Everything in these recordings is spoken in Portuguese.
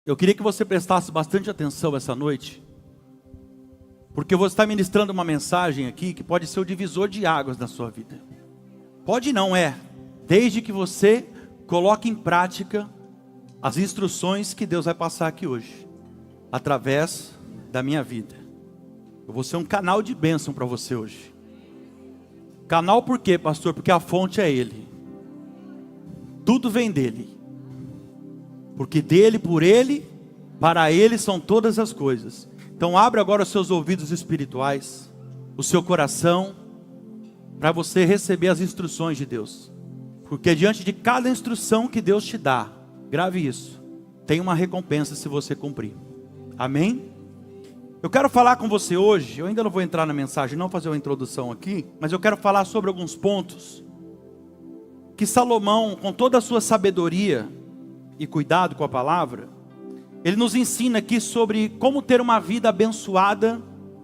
Eu queria que você prestasse bastante atenção essa noite, porque eu vou estar ministrando uma mensagem aqui que pode ser o divisor de águas na sua vida. Pode não, desde que você coloque em prática as instruções que Deus vai passar aqui hoje, através da minha vida. Eu vou ser um canal de bênção para você hoje. Canal por quê, pastor? Porque a fonte é Ele. Tudo vem dEle. Porque dEle, por Ele, para Ele são todas as coisas. Então abre agora os seus ouvidos espirituais, o seu coração, para você receber as instruções de Deus. Porque diante de cada instrução que Deus te dá, grave isso, tem uma recompensa se você cumprir. Amém? Eu quero falar com você hoje, eu ainda não vou entrar na mensagem, não fazer uma introdução aqui, mas eu quero falar sobre alguns pontos que Salomão, com toda a sua sabedoria e cuidado com a palavra, ele nos ensina aqui sobre como ter uma vida abençoada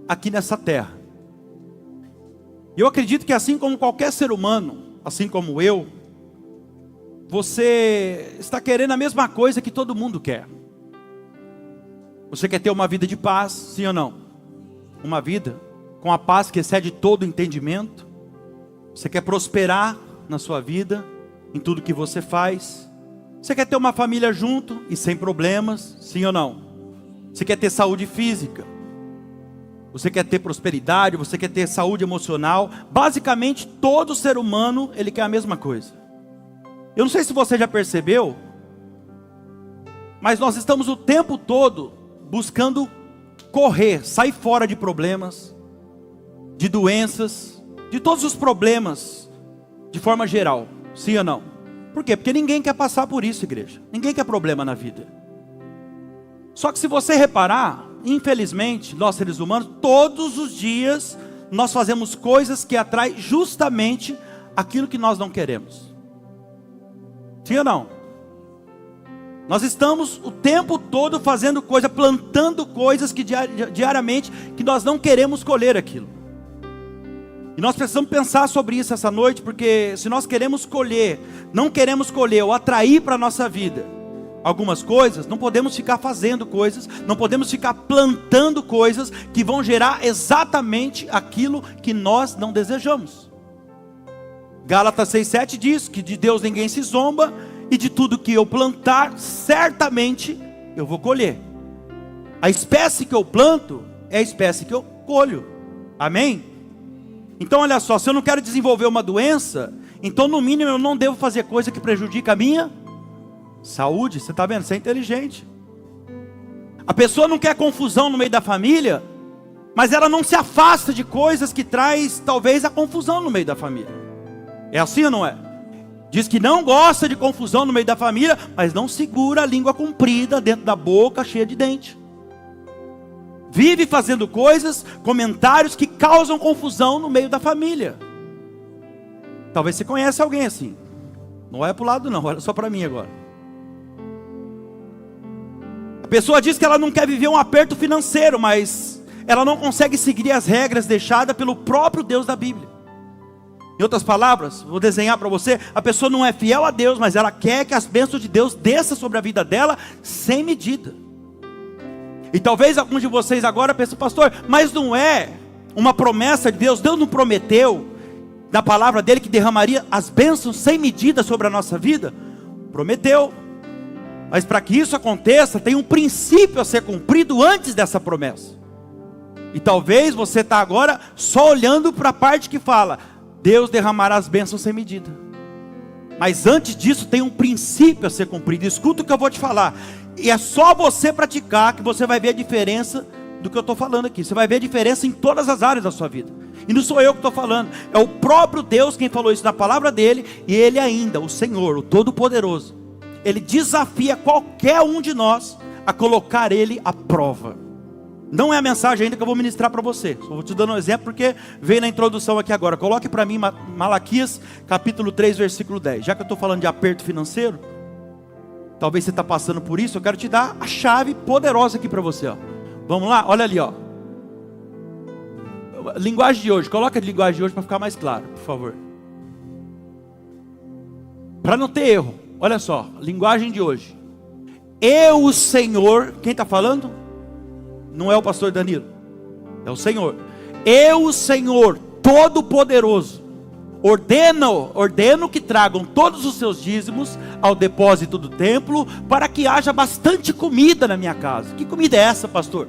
aqui nessa terra. E eu acredito que assim como qualquer ser humano, assim como eu, você está querendo a mesma coisa que todo mundo quer. Você quer ter uma vida de paz, sim ou não? Uma vida com a paz que excede todo entendimento. Você quer prosperar na sua vida, em tudo que você faz. Você quer ter uma família junto e sem problemas, sim ou não? Você quer ter saúde física. Você quer ter prosperidade, você quer ter saúde emocional. Basicamente, todo ser humano, ele quer a mesma coisa. Eu não sei se você já percebeu, mas nós estamos o tempo todo buscando correr, sair fora de problemas, de doenças, de todos os problemas, de forma geral, sim ou não? Por quê? Porque ninguém quer passar por isso, igreja. Ninguém quer problema na vida. Só que se você reparar, infelizmente, nós seres humanos, todos os dias, nós fazemos coisas que atraem justamente aquilo que nós não queremos. Sim ou não? Nós estamos o tempo todo fazendo coisas, plantando coisas que diariamente, que nós não queremos colher aquilo. E nós precisamos pensar sobre isso essa noite, porque se nós queremos colher, não queremos colher ou atrair para a nossa vida algumas coisas, não podemos ficar fazendo coisas, não podemos ficar plantando coisas que vão gerar exatamente aquilo que nós não desejamos. Gálatas 6,7 diz que de Deus ninguém se zomba, e de tudo que eu plantar, certamente eu vou colher. A espécie que eu planto é a espécie que eu colho. Amém? Então olha só, se eu não quero desenvolver uma doença, então no mínimo eu não devo fazer coisa que prejudica a minha saúde. Você está vendo? Você é inteligente. A pessoa não quer confusão no meio da família, mas ela não se afasta de coisas que traz talvez a confusão no meio da família. É assim ou não é? Diz que não gosta de confusão no meio da família, mas não segura a língua comprida dentro da boca cheia de dente. Vive fazendo coisas, comentários que causam confusão no meio da família. Talvez você conheça alguém assim. Não olha para o lado não, olha só para mim agora. A pessoa diz que ela não quer viver um aperto financeiro, mas ela não consegue seguir as regras deixadas pelo próprio Deus da Bíblia. Em outras palavras, vou desenhar para você, a pessoa não é fiel a Deus, mas ela quer que as bênçãos de Deus desçam sobre a vida dela sem medida. E talvez alguns de vocês agora pensem, pastor, mas não é uma promessa de Deus? Deus não prometeu na palavra dele que derramaria as bênçãos sem medida sobre a nossa vida? Prometeu. Mas para que isso aconteça, tem um princípio a ser cumprido antes dessa promessa. E talvez você está agora só olhando para a parte que fala, Deus derramará as bênçãos sem medida. Mas antes disso tem um princípio a ser cumprido. Escuta o que eu vou te falar. E é só você praticar que você vai ver a diferença do que eu estou falando aqui. Você vai ver a diferença em todas as áreas da sua vida. E não sou eu que estou falando. É o próprio Deus quem falou isso na palavra dele. E Ele ainda, o Senhor, o Todo-Poderoso, Ele desafia qualquer um de nós a colocar Ele à prova. Não é a mensagem ainda que eu vou ministrar para você. Só vou te dando um exemplo porque veio na introdução aqui agora. Coloque para mim Malaquias capítulo 3, versículo 10. Já que eu estou falando de aperto financeiro, talvez você está passando por isso, eu quero te dar a chave poderosa aqui para você. Ó. Vamos lá? Olha ali. Ó. Linguagem de hoje. Coloca a linguagem de hoje para ficar mais claro, por favor. Para não ter erro. Olha só, linguagem de hoje. Eu, o Senhor, quem está falando? Não é o pastor Danilo, é o Senhor. Eu, o Senhor Todo-Poderoso, ordeno que tragam todos os seus dízimos ao depósito do templo, para que haja bastante comida na minha casa. Que comida é essa, pastor?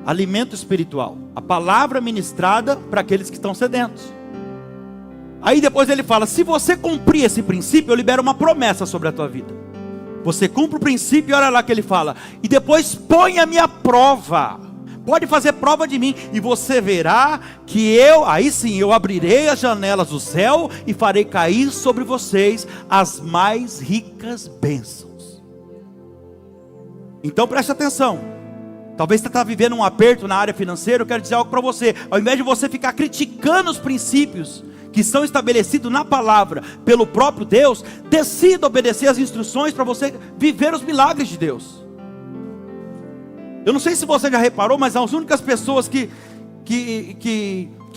Alimento espiritual, a palavra ministrada para aqueles que estão sedentos. Aí depois ele fala, se você cumprir esse princípio, eu libero uma promessa sobre a tua vida. Você cumpre o princípio e olha lá que ele fala, e depois ponha-me à prova, pode fazer prova de mim, e você verá que aí sim, eu abrirei as janelas do céu, e farei cair sobre vocês as mais ricas bênçãos. Então preste atenção, talvez você está vivendo um aperto na área financeira, eu quero dizer algo para você, ao invés de você ficar criticando os princípios, que são estabelecidos na palavra, pelo próprio Deus, decida obedecer as instruções, para você viver os milagres de Deus. Eu não sei se você já reparou, mas as únicas pessoas que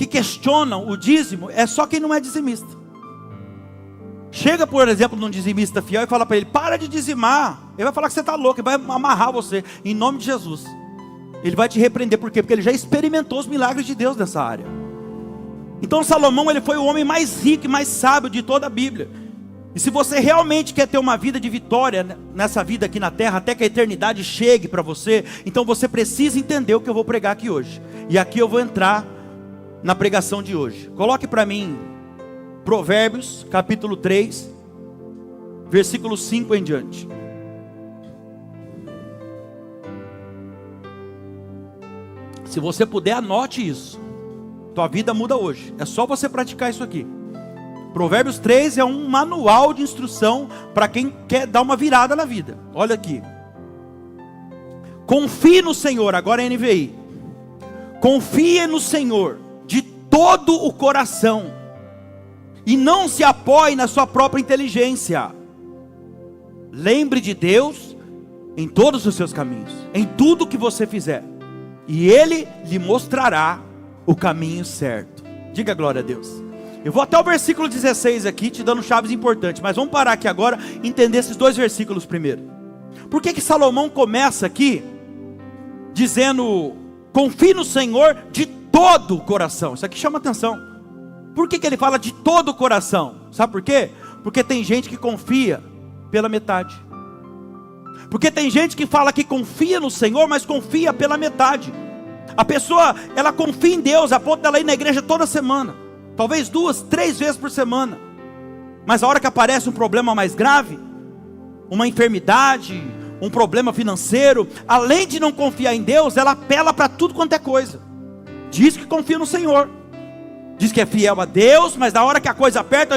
questionam o dízimo, é só quem não é dizimista. Chega, por exemplo, num dizimista fiel e fala para ele, para de dizimar, ele vai falar que você está louco, ele vai amarrar você, em nome de Jesus. Ele vai te repreender, por quê? Porque ele já experimentou os milagres de Deus nessa área. Então Salomão, ele foi o homem mais rico e mais sábio de toda a Bíblia. E se você realmente quer ter uma vida de vitória nessa vida aqui na terra, até que a eternidade chegue para você, então você precisa entender o que eu vou pregar aqui hoje. E aqui eu vou entrar na pregação de hoje. Coloque para mim Provérbios capítulo 3, versículo 5 em diante. Se você puder, anote isso. Tua vida muda hoje, é só você praticar isso aqui. Provérbios 3 é um manual de instrução para quem quer dar uma virada na vida. Olha aqui. Confie no Senhor, agora é NVI. Confie no Senhor de todo o coração, e não se apoie na sua própria inteligência. Lembre de Deus em todos os seus caminhos, em tudo que você fizer, e Ele lhe mostrará o caminho certo. Diga glória a Deus. Eu vou até o versículo 16 aqui, te dando chaves importantes, mas vamos parar aqui agora e entender esses dois versículos primeiro. Por que Salomão começa aqui dizendo, confie no Senhor de todo o coração? Isso aqui chama atenção. Por que ele fala de todo o coração? Sabe por quê? Porque tem gente que confia pela metade. Porque tem gente que fala que confia no Senhor, mas confia pela metade. A pessoa, ela confia em Deus a ponto dela ir na igreja toda semana, talvez 2, 3 vezes por semana, mas a hora que aparece um problema mais grave, uma enfermidade, um problema financeiro, além de não confiar em Deus, ela apela para tudo quanto é coisa. Diz que confia no Senhor, diz que é fiel a Deus, mas na hora que a coisa aperta,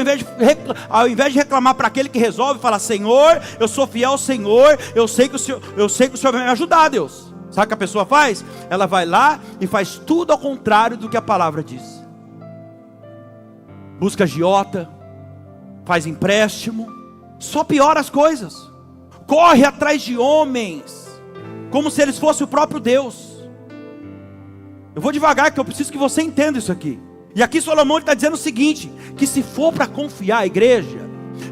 ao invés de reclamar para aquele que resolve, fala, Senhor, eu sou fiel ao Senhor, eu sei que o Senhor vai me ajudar, Deus. Sabe o que a pessoa faz? Ela vai lá e faz tudo ao contrário do que a palavra diz. Busca agiota, faz empréstimo, só piora as coisas. Corre atrás de homens, como se eles fossem o próprio Deus. Eu vou devagar, que eu preciso que você entenda isso aqui. E aqui Salomão está dizendo o seguinte, que se for para confiar a igreja,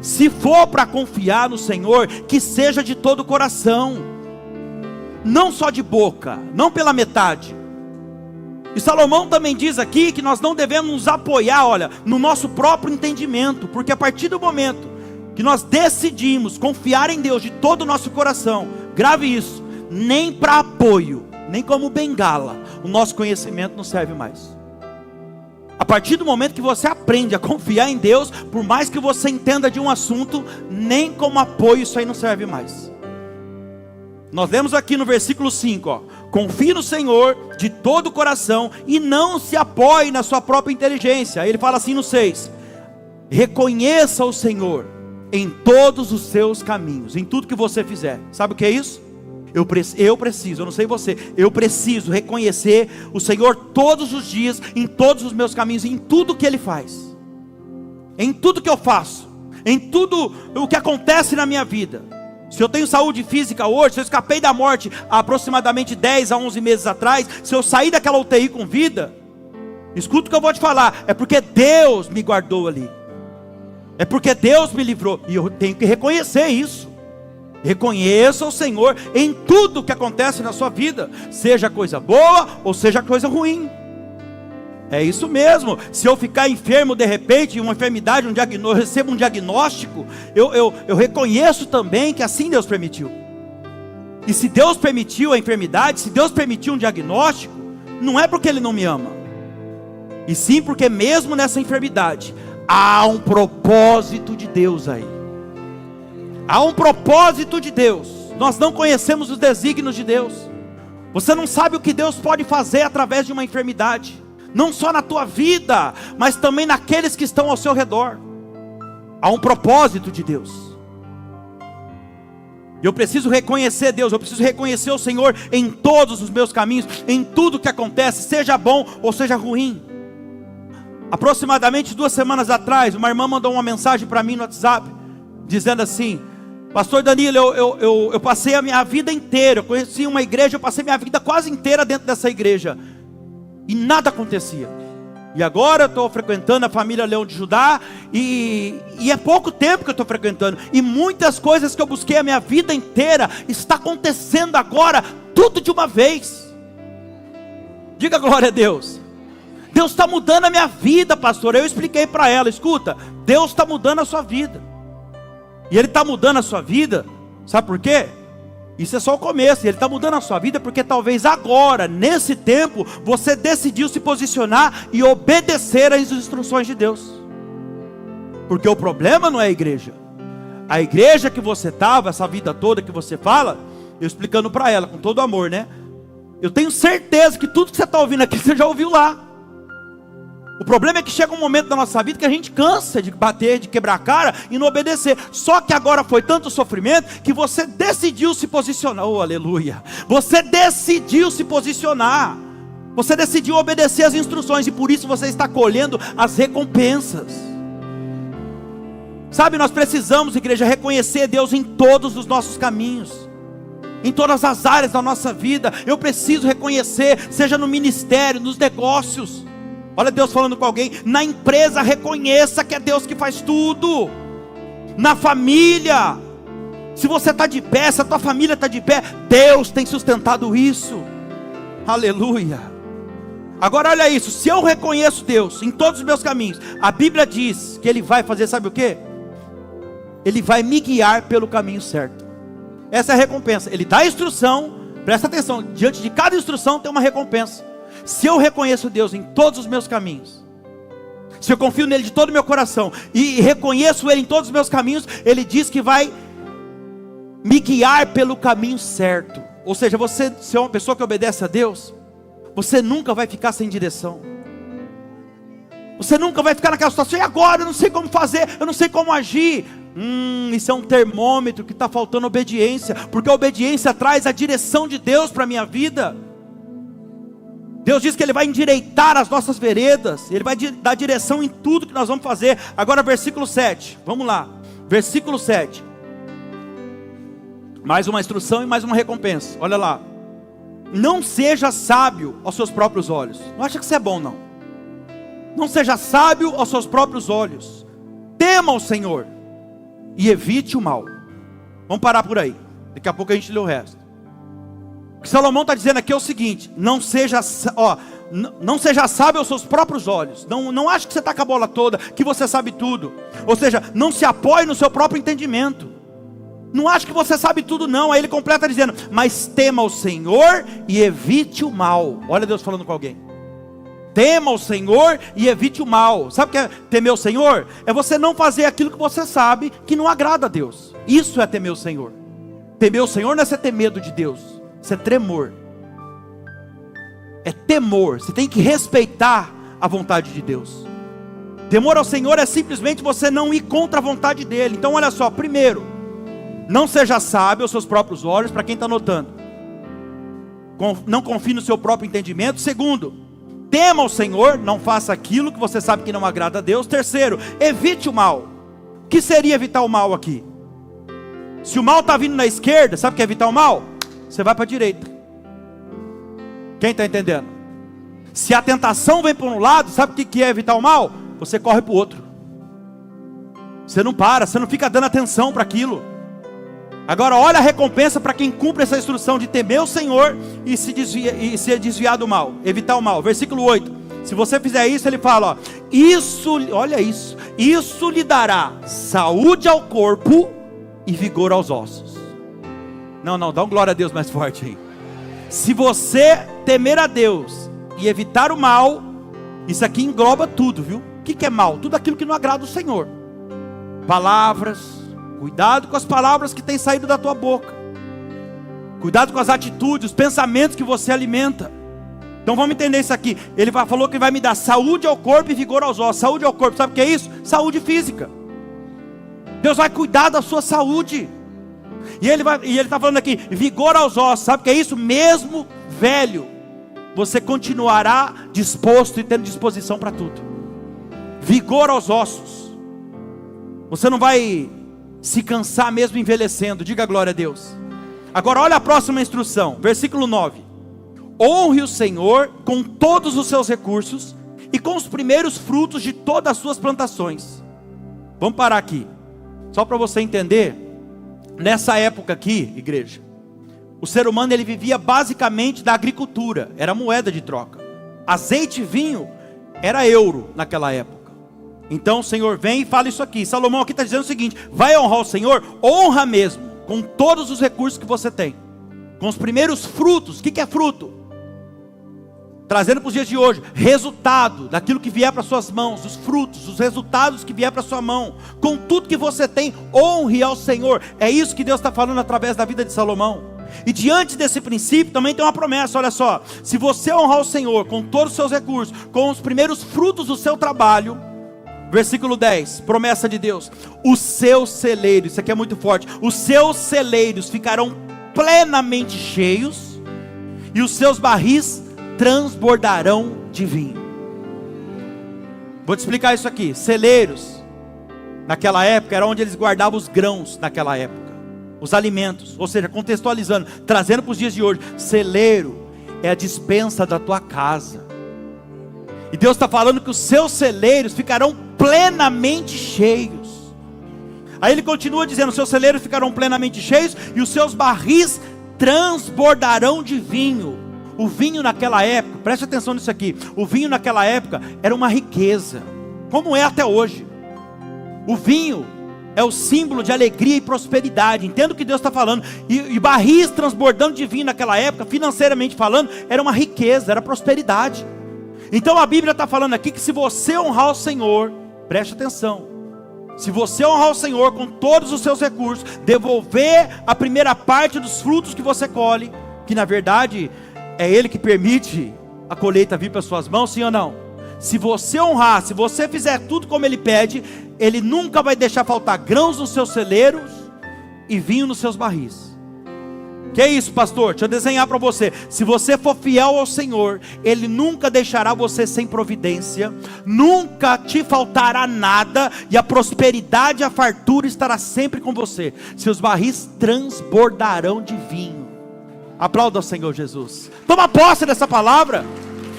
se for para confiar no Senhor, que seja de todo o coração, não só de boca, não pela metade. E Salomão também diz aqui que nós não devemos nos apoiar, olha, no nosso próprio entendimento, porque a partir do momento que nós decidimos confiar em Deus de todo o nosso coração, grave isso, nem para apoio, nem como bengala, o nosso conhecimento não serve mais. A partir do momento que você aprende a confiar em Deus, por mais que você entenda de um assunto, nem como apoio isso aí não serve mais. Nós lemos aqui no versículo 5, ó, confie no Senhor de todo o coração e não se apoie na sua própria inteligência. Aí ele fala assim no 6, reconheça o Senhor em todos os seus caminhos, em tudo que você fizer. Sabe o que é isso? Eu preciso, eu não sei você, eu preciso reconhecer o Senhor todos os dias, em todos os meus caminhos, em tudo que Ele faz, em tudo que eu faço, em tudo o que acontece na minha vida. Se eu tenho saúde física hoje, se eu escapei da morte há aproximadamente 10 a 11 meses atrás, se eu saí daquela UTI com vida, escuta o que eu vou te falar, é porque Deus me guardou ali, é porque Deus me livrou, e eu tenho que reconhecer isso. Reconheça o Senhor em tudo que acontece na sua vida, seja coisa boa ou seja coisa ruim. É isso mesmo. Se eu ficar enfermo de repente, uma enfermidade, eu recebo um diagnóstico, eu reconheço também que assim Deus permitiu. E se Deus permitiu a enfermidade, se Deus permitiu um diagnóstico, não é porque Ele não me ama, e sim porque mesmo nessa enfermidade há um propósito de Deus aí. Há um propósito de Deus. Nós não conhecemos os desígnios de Deus. Você não sabe o que Deus pode fazer através de uma enfermidade, não só na tua vida, mas também naqueles que estão ao seu redor. Há um propósito de Deus. Eu preciso reconhecer Deus, eu preciso reconhecer o Senhor em todos os meus caminhos, em tudo que acontece, seja bom ou seja ruim. Aproximadamente 2 semanas atrás, uma irmã mandou uma mensagem para mim no WhatsApp, dizendo assim: Pastor Danilo, eu passei a minha vida inteira, eu conheci uma igreja, eu passei minha vida quase inteira dentro dessa igreja, e nada acontecia. E agora eu estou frequentando a família Leão de Judá, e é pouco tempo que eu estou frequentando, e muitas coisas que eu busquei a minha vida inteira, está acontecendo agora, tudo de uma vez. Diga glória a Deus. Deus está mudando a minha vida, pastor. Eu expliquei para ela: escuta, Deus está mudando a sua vida. E Ele está mudando a sua vida, sabe por quê? Isso é só o começo. Ele está mudando a sua vida porque talvez agora, nesse tempo, você decidiu se posicionar e obedecer às instruções de Deus. Porque o problema não é a igreja. A igreja que você estava, essa vida toda que você fala, eu explicando para ela com todo amor, né? Eu tenho certeza que tudo que você está ouvindo aqui, você já ouviu lá. O problema é que chega um momento da nossa vida que a gente cansa de bater, de quebrar a cara e não obedecer. Só que agora foi tanto sofrimento que você decidiu se posicionar. Oh, aleluia! Você decidiu se posicionar. Você decidiu obedecer as instruções, e por isso você está colhendo as recompensas. Sabe, nós precisamos, igreja, reconhecer Deus em todos os nossos caminhos, em todas as áreas da nossa vida. Eu preciso reconhecer, seja no ministério, nos negócios. Olha Deus falando com alguém. Na empresa, reconheça que é Deus que faz tudo. Na família, se você está de pé, se a tua família está de pé, Deus tem sustentado isso. Aleluia. Agora olha isso, se eu reconheço Deus em todos os meus caminhos, a Bíblia diz que Ele vai fazer, sabe o que? Ele vai me guiar pelo caminho certo. Essa é a recompensa. Ele dá a instrução, presta atenção, diante de cada instrução tem uma recompensa. Se eu reconheço Deus em todos os meus caminhos, se eu confio nele de todo o meu coração e reconheço Ele em todos os meus caminhos, Ele diz que vai me guiar pelo caminho certo. Ou seja, você, se é uma pessoa que obedece a Deus, você nunca vai ficar sem direção. Você nunca vai ficar naquela situação: e agora? Eu não sei como fazer, eu não sei como agir. Isso é um termômetro que está faltando obediência, porque a obediência traz a direção de Deus para a minha vida. Deus diz que Ele vai endireitar as nossas veredas, Ele vai dar direção em tudo que nós vamos fazer. Agora versículo 7, vamos lá, versículo 7, mais uma instrução e mais uma recompensa, olha lá. Não seja sábio aos seus próprios olhos. Não acha que isso é bom, não? Não seja sábio aos seus próprios olhos. Tema o Senhor e evite o mal. Vamos parar por aí, daqui a pouco a gente lê o resto. O que Salomão está dizendo aqui é o seguinte: não seja sábio aos seus próprios olhos. Não ache que você está com a bola toda, que você sabe tudo. Ou seja, não se apoie no seu próprio entendimento. Não ache que você sabe tudo, não. Aí ele completa dizendo: mas tema o Senhor e evite o mal. Olha Deus falando com alguém. Tema o Senhor e evite o mal. Sabe o que é temer o Senhor? É você não fazer aquilo que você sabe que não agrada a Deus. Isso é temer o Senhor. Temer o Senhor não é você ter medo de Deus, isso é tremor. É temor. Você tem que respeitar a vontade de Deus. Temor ao Senhor é simplesmente você não ir contra a vontade dEle. Então olha só, primeiro, não seja sábio aos seus próprios olhos. Para quem está anotando, não confie no seu próprio entendimento. Segundo, tema o Senhor, não faça aquilo que você sabe que não agrada a Deus. Terceiro, evite o mal. O que seria evitar o mal aqui? Se o mal está vindo na esquerda, sabe o que é evitar o mal? Você vai para a direita. Quem está entendendo? Se a tentação vem para um lado, sabe o que é evitar o mal? Você corre para o outro. Você não para, você não fica dando atenção para aquilo. Agora olha a recompensa para quem cumpre essa instrução de temer o Senhor e se desviar do mal, evitar o mal. Versículo 8, se você fizer isso, ele fala, ó, olha isso, isso lhe dará saúde ao corpo e vigor aos ossos. Não, dá um glória a Deus mais forte aí. Se você temer a Deus e evitar o mal, isso aqui engloba tudo, viu? O que é mal? Tudo aquilo que não agrada o Senhor. Palavras, cuidado com as palavras que têm saído da tua boca. Cuidado com as atitudes, os pensamentos que você alimenta. Então vamos entender isso aqui. Ele falou que vai me dar saúde ao corpo e vigor aos ossos. Saúde ao corpo, sabe o que é isso? Saúde física. Deus vai cuidar da sua saúde. E ele está falando aqui, vigor aos ossos, sabe o que é isso? Mesmo velho, você continuará disposto e tendo disposição para tudo. Vigor aos ossos. Você não vai se cansar mesmo envelhecendo, diga glória a Deus. Agora olha a próxima instrução, versículo 9. Honre o Senhor com todos os seus recursos e com os primeiros frutos de todas as suas plantações. Vamos parar aqui, só para você entender. Nessa época aqui, igreja, o ser humano ele vivia basicamente da agricultura, era moeda de troca. Azeite e vinho era euro naquela época. Então o Senhor vem e fala isso aqui. Salomão aqui está dizendo o seguinte: vai honrar o Senhor, honra mesmo, com todos os recursos que você tem, com os primeiros frutos. O que é fruto? Trazendo para os dias de hoje, resultado daquilo que vier para suas mãos, os frutos, os resultados que vier para sua mão, com tudo que você tem, honre ao Senhor. É isso que Deus está falando através da vida de Salomão. E diante desse princípio também tem uma promessa, olha só: se você honrar o Senhor com todos os seus recursos, com os primeiros frutos do seu trabalho, versículo 10, promessa de Deus, os seus celeiros, isso aqui é muito forte, os seus celeiros ficarão plenamente cheios, e os seus barris transbordarão de vinho. Vou te explicar isso aqui. Celeiros, naquela época, era onde eles guardavam os grãos, naquela época, os alimentos, ou seja, contextualizando, trazendo para os dias de hoje, celeiro é a despensa da tua casa. E Deus está falando que os seus celeiros ficarão plenamente cheios. Aí ele continua dizendo, os seus celeiros ficarão plenamente cheios, e os seus barris transbordarão de vinho. O vinho naquela época, preste atenção nisso aqui, o vinho naquela época era uma riqueza, como é até hoje. O vinho é o símbolo de alegria e prosperidade, entenda o que Deus está falando. E barris transbordando de vinho naquela época, financeiramente falando, era uma riqueza, era prosperidade. Então a Bíblia está falando aqui que se você honrar o Senhor, preste atenção, se você honrar o Senhor com todos os seus recursos, devolver a primeira parte dos frutos que você colhe, que na verdade é Ele que permite a colheita vir para suas mãos, sim ou não? Se você honrar, se você fizer tudo como Ele pede, Ele nunca vai deixar faltar grãos nos seus celeiros e vinho nos seus barris. Que é isso, pastor? Deixa eu desenhar para você. Se você for fiel ao Senhor, Ele nunca deixará você sem providência, nunca te faltará nada, e a prosperidade e a fartura estará sempre com você. Seus barris transbordarão de vinho. Aplauda ao Senhor Jesus. Toma posse dessa palavra.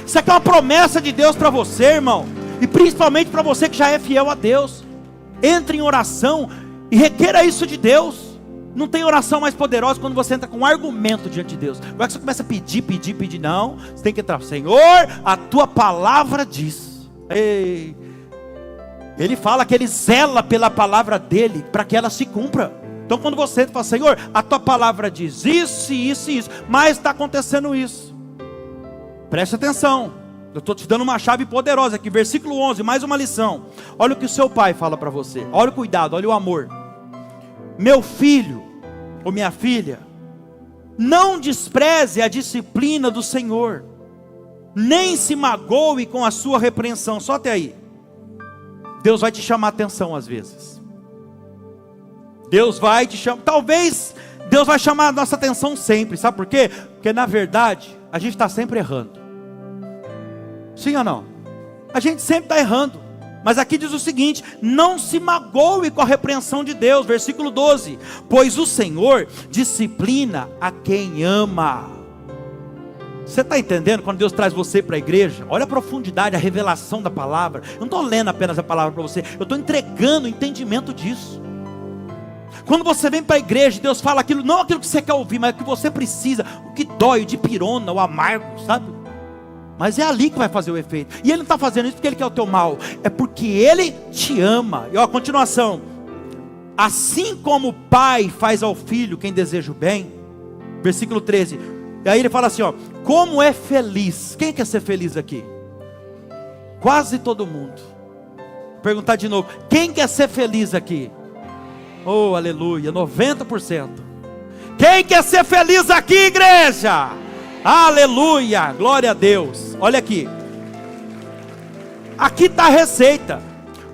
Isso aqui é uma promessa de Deus para você, irmão, e principalmente para você que já é fiel a Deus. Entre em oração e requeira isso de Deus. Não tem oração mais poderosa quando você entra com um argumento diante de Deus. Agora que você começa a pedir, não. Você tem que entrar, Senhor, a tua palavra diz. Ei. Ele fala que Ele zela pela palavra dEle, para que ela se cumpra. Então quando você fala, Senhor, a tua palavra diz isso, isso e isso, mas está acontecendo isso, preste atenção, eu estou te dando uma chave poderosa aqui, versículo 11, mais uma lição. Olha o que o seu pai fala para você, olha o cuidado, olha o amor. Meu filho, ou minha filha, não despreze a disciplina do Senhor, nem se magoe com a sua repreensão. Só até aí. Deus vai te chamar a atenção às vezes. Deus vai te chamar, talvez Deus vai chamar a nossa atenção sempre, sabe por quê? Porque na verdade, a gente está sempre errando. Sim ou não? A gente sempre está errando. Mas aqui diz o seguinte: não se magoe com a repreensão de Deus, versículo 12. Pois o Senhor disciplina a quem ama. Você está entendendo quando Deus traz você para a igreja? Olha a profundidade, a revelação da palavra. Eu não estou lendo apenas a palavra para você, eu estou entregando o entendimento disso. Quando você vem para a igreja, Deus fala aquilo, não aquilo que você quer ouvir, mas o que você precisa, o que dói, o de pirona, o amargo, sabe? Mas é ali que vai fazer o efeito. E Ele não está fazendo isso porque Ele quer o teu mal, é porque Ele te ama. E ó, a continuação: assim como o pai faz ao filho quem deseja o bem, versículo 13, e aí ele fala assim, ó, como é feliz, quem quer ser feliz aqui? Quase todo mundo. Vou perguntar de novo, quem quer ser feliz aqui? Oh, aleluia, 90%. Quem quer ser feliz aqui, igreja? Aleluia, glória a Deus. Olha aqui, aqui está a receita.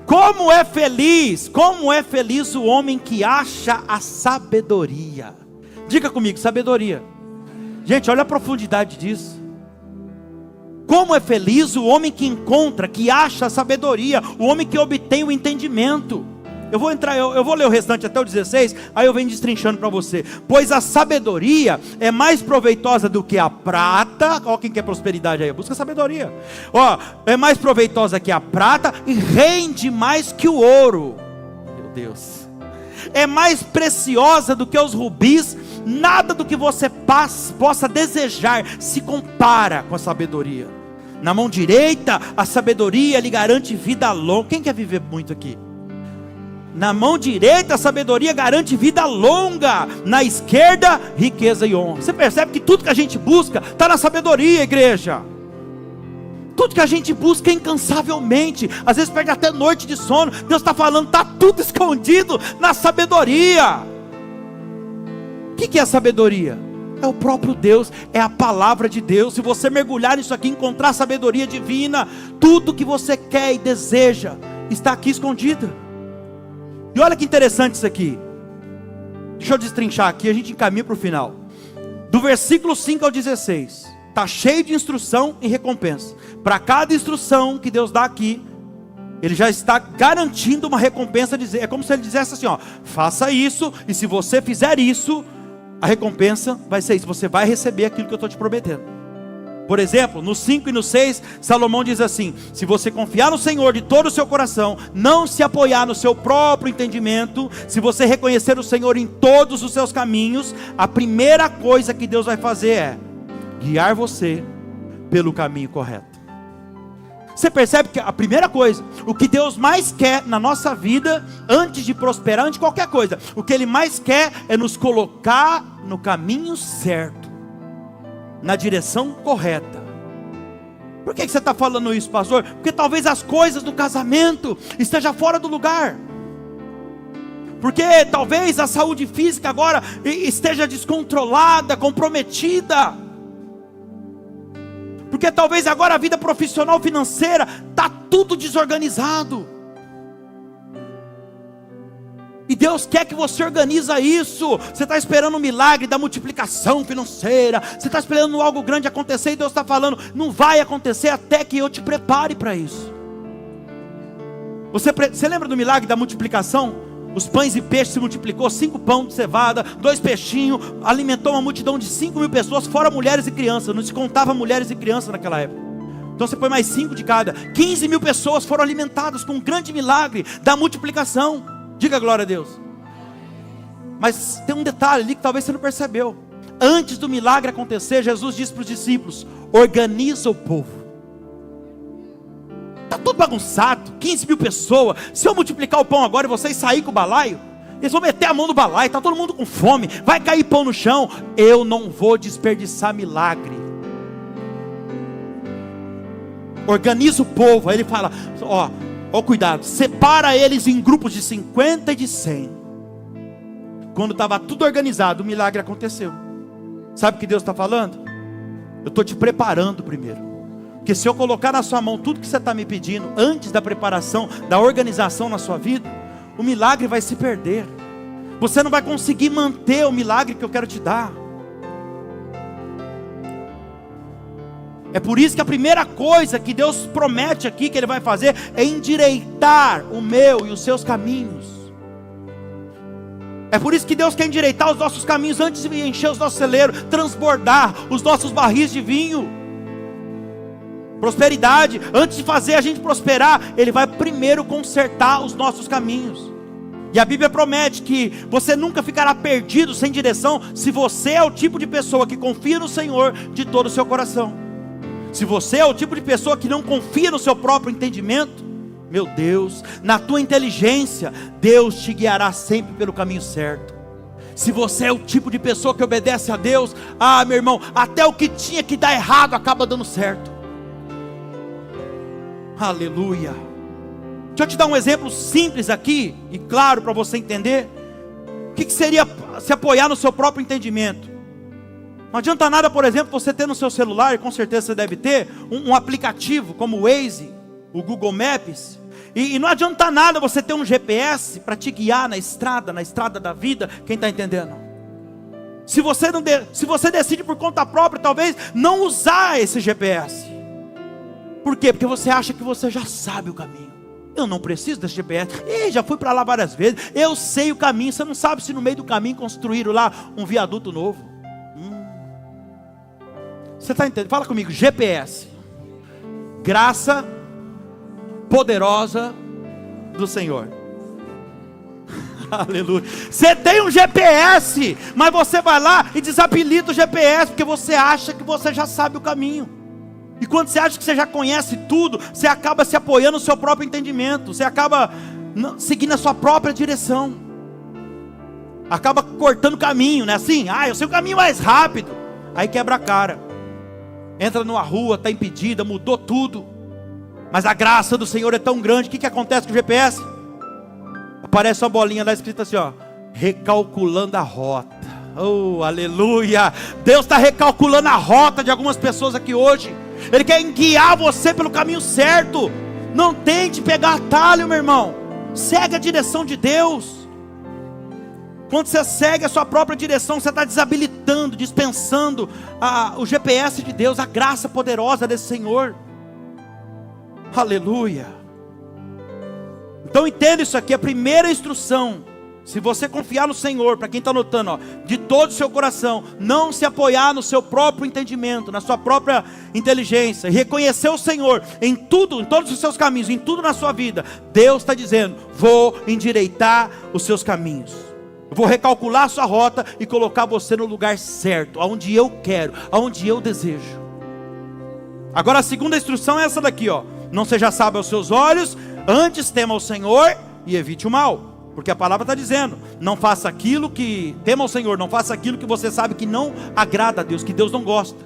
Como é feliz o homem que acha a sabedoria. Diga comigo, sabedoria. Gente, olha a profundidade disso. Como é feliz o homem que encontra, que acha a sabedoria, o homem que obtém o entendimento. Eu vou ler o restante até o 16, aí eu venho destrinchando para você. Pois a sabedoria é mais proveitosa do que a prata. Ó, quem quer prosperidade aí, busca sabedoria. Ó, é mais proveitosa que a prata e rende mais que o ouro. Meu Deus. É mais preciosa do que os rubis. Nada do que você possa desejar se compara com a sabedoria. Na mão direita, a sabedoria lhe garante vida longa. Quem quer viver muito aqui? Na mão direita a sabedoria garante vida longa, na esquerda riqueza e honra. Você percebe que tudo que a gente busca está na sabedoria, igreja. Tudo que a gente busca incansavelmente, às vezes perde até noite de sono. Deus está falando, está tudo escondido na sabedoria. O que é a sabedoria? É o próprio Deus, é a palavra de Deus. Se você mergulhar nisso aqui, encontrar sabedoria divina, tudo que você quer e deseja está aqui escondido. E olha que interessante isso aqui. Deixa eu destrinchar aqui, a gente encaminha para o final. Do versículo 5 ao 16, está cheio de instrução e recompensa. Para cada instrução que Deus dá aqui, Ele já está garantindo uma recompensa. É como se Ele dissesse assim, ó, faça isso, e se você fizer isso, a recompensa vai ser isso, você vai receber aquilo que eu estou te prometendo. Por exemplo, no 5 e no 6, Salomão diz assim: se você confiar no Senhor de todo o seu coração, não se apoiar no seu próprio entendimento, se você reconhecer o Senhor em todos os seus caminhos, a primeira coisa que Deus vai fazer é guiar você pelo caminho correto. Você percebe que a primeira coisa, o que Deus mais quer na nossa vida, antes de prosperar, antes de qualquer coisa, o que Ele mais quer é nos colocar no caminho certo, na direção correta. Por que você está falando isso, pastor? Porque talvez as coisas do casamento estejam fora do lugar. Porque talvez a saúde física agora esteja descontrolada, comprometida. Porque talvez agora a vida profissional, financeira, está tudo desorganizado. E Deus quer que você organize isso. Você está esperando um milagre da multiplicação financeira, você está esperando algo grande acontecer, e Deus está falando, não vai acontecer até que eu te prepare para isso. Você lembra do milagre da multiplicação? Os pães e peixes se multiplicou, 5 pães de cevada, 2 peixinhos, alimentou uma multidão de 5.000 pessoas, fora mulheres e crianças. Não se contava mulheres e crianças naquela época. Então você põe mais 5 de cada, 15.000 pessoas foram alimentadas com um grande milagre da multiplicação. Diga glória a Deus. Mas tem um detalhe ali que talvez você não percebeu. Antes do milagre acontecer, Jesus disse para os discípulos: organiza o povo. Está tudo bagunçado, 15.000 pessoas. Se eu multiplicar o pão agora e vocês saírem com o balaio, eles vão meter a mão no balaio, está todo mundo com fome, vai cair pão no chão. Eu não vou desperdiçar milagre. Organiza o povo. Aí ele fala, ó, cuidado, separa eles em grupos de 50 e de 100. Quando estava tudo organizado, o milagre aconteceu. Sabe o que Deus está falando? Eu estou te preparando primeiro. Porque se eu colocar na sua mão tudo que você está me pedindo, antes da preparação, da organização na sua vida, o milagre vai se perder. Você não vai conseguir manter o milagre que eu quero te dar. É por isso que a primeira coisa que Deus promete aqui que Ele vai fazer é endireitar o meu e os seus caminhos. É por isso que Deus quer endireitar os nossos caminhos antes de encher os nossos celeiros, transbordar os nossos barris de vinho. Prosperidade, antes de fazer a gente prosperar, Ele vai primeiro consertar os nossos caminhos. E a Bíblia promete que você nunca ficará perdido, sem direção, se você é o tipo de pessoa que confia no Senhor de todo o seu coração. Se você é o tipo de pessoa que não confia no seu próprio entendimento, meu Deus, na tua inteligência, Deus te guiará sempre pelo caminho certo. Se você é o tipo de pessoa que obedece a Deus, meu irmão, até o que tinha que dar errado acaba dando certo. Aleluia. Deixa eu te dar um exemplo simples aqui, e claro para você entender. O que seria se apoiar no seu próprio entendimento? Não adianta nada, por exemplo, você ter no seu celular, e com certeza você deve ter, um aplicativo como o Waze, o Google Maps. E não adianta nada você ter um GPS para te guiar na estrada da vida. Quem está entendendo? Se você decide por conta própria, talvez não usar esse GPS. Por quê? Porque você acha que você já sabe o caminho. Eu não preciso desse GPS. Já fui para lá várias vezes. Eu sei o caminho. Você não sabe se no meio do caminho construíram lá um viaduto novo. Você está entendendo? Fala comigo. GPS. Graça poderosa do Senhor. Aleluia. Você tem um GPS, mas você vai lá e desabilita o GPS, porque você acha que você já sabe o caminho. E quando você acha que você já conhece tudo, você acaba se apoiando no seu próprio entendimento. Você acaba seguindo a sua própria direção. Acaba cortando caminho, não é assim? Eu sei o caminho mais rápido. Aí quebra a cara. Entra numa rua, está impedida, mudou tudo. Mas a graça do Senhor é tão grande. O que acontece com o GPS? Aparece uma bolinha lá escrita assim, recalculando a rota. Oh, aleluia. Deus está recalculando a rota de algumas pessoas aqui hoje. Ele quer guiar você pelo caminho certo. Não tente pegar atalho, meu irmão. Segue a direção de Deus. Quando você segue a sua própria direção, você está desabilitando, dispensando o GPS de Deus, a graça poderosa desse Senhor. Aleluia. Então entenda isso aqui, a primeira instrução. Se você confiar no Senhor, para quem está anotando, de todo o seu coração, não se apoiar no seu próprio entendimento, na sua própria inteligência, reconhecer o Senhor em tudo, em todos os seus caminhos, em tudo na sua vida. Deus está dizendo, vou endireitar os seus caminhos, vou recalcular a sua rota e colocar você no lugar certo, aonde eu quero, aonde eu desejo. Agora a segunda instrução é essa daqui, não seja sábio aos seus olhos, antes tema o Senhor e evite o mal. Porque a palavra está dizendo, não faça aquilo que, tema o Senhor, não faça aquilo que você sabe que não agrada a Deus, que Deus não gosta.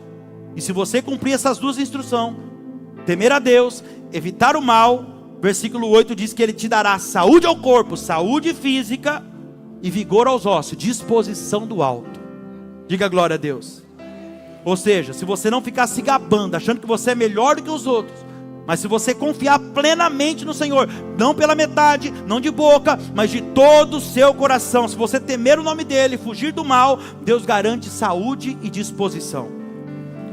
E se você cumprir essas duas instruções, temer a Deus, evitar o mal, versículo 8 diz que Ele te dará saúde ao corpo, saúde física e vigor aos ossos, disposição do alto. Diga glória a Deus. Ou seja, se você não ficar se gabando, achando que você é melhor do que os outros, mas se você confiar plenamente no Senhor, não pela metade, não de boca, mas de todo o seu coração, se você temer o nome dEle, fugir do mal, Deus garante saúde e disposição.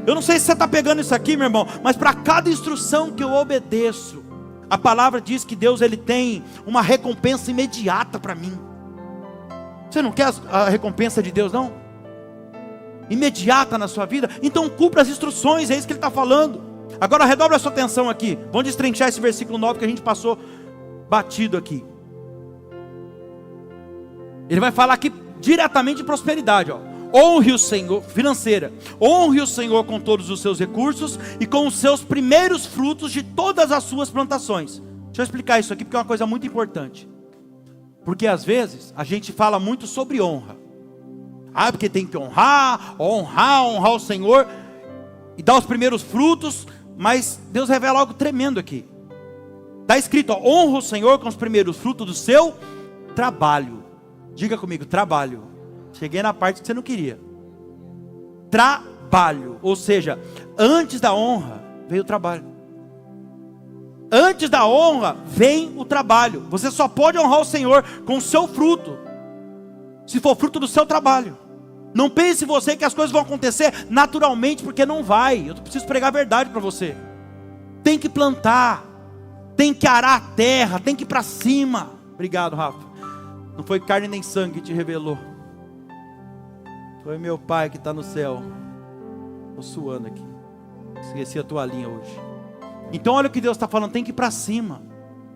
Eu não sei se você está pegando isso aqui, meu irmão, mas para cada instrução que eu obedeço, a palavra diz que Deus Ele tem uma recompensa imediata para mim. Você não quer a recompensa de Deus, não? Imediata na sua vida? Então cumpra as instruções, é isso que Ele está falando. Agora redobre a sua atenção aqui. Vamos destrinchar esse versículo 9 que a gente passou batido aqui. Ele vai falar aqui diretamente de prosperidade, Honre o Senhor, financeira. Honre o Senhor com todos os seus recursos e com os seus primeiros frutos de todas as suas plantações. Deixa eu explicar isso aqui porque é uma coisa muito importante. Porque às vezes a gente fala muito sobre honra. Porque tem que honrar o Senhor e dar os primeiros frutos. Mas Deus revela algo tremendo aqui. Está escrito, honra o Senhor com os primeiros frutos do seu trabalho. Diga comigo, trabalho. Cheguei na parte que você não queria. Trabalho, ou seja, antes da honra veio o trabalho. Antes da honra vem o trabalho. Você só pode honrar o Senhor com o seu fruto, se for fruto do seu trabalho. Não pense você que as coisas vão acontecer naturalmente, porque não vai. Eu preciso pregar a verdade para você. Tem que plantar, tem que arar a terra, tem que ir para cima. Obrigado, Rafa. Não foi carne nem sangue que te revelou, foi meu Pai que está no céu. Estou suando aqui, esqueci a toalhinha hoje. Então olha o que Deus está falando, tem que ir para cima,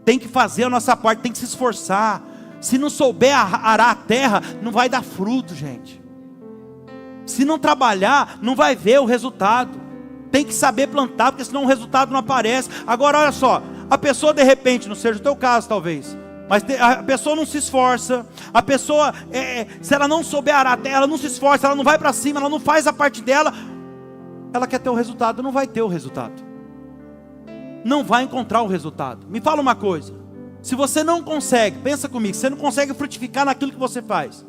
tem que fazer a nossa parte, tem que se esforçar, Se não souber arar a terra, não vai dar fruto, gente. Se não trabalhar, não vai ver o resultado. Tem que saber plantar, porque senão o resultado não aparece. Agora olha só, a pessoa de repente, não seja o teu caso talvez, mas a pessoa não se esforça, a pessoa, se ela não souber arar a terra, ela não se esforça, ela não vai para cima, ela não faz a parte dela, ela quer ter o resultado, não vai ter o resultado. Não vai encontrar o resultado. Me fala uma coisa, se você não consegue, pensa comigo, você não consegue frutificar naquilo que você faz,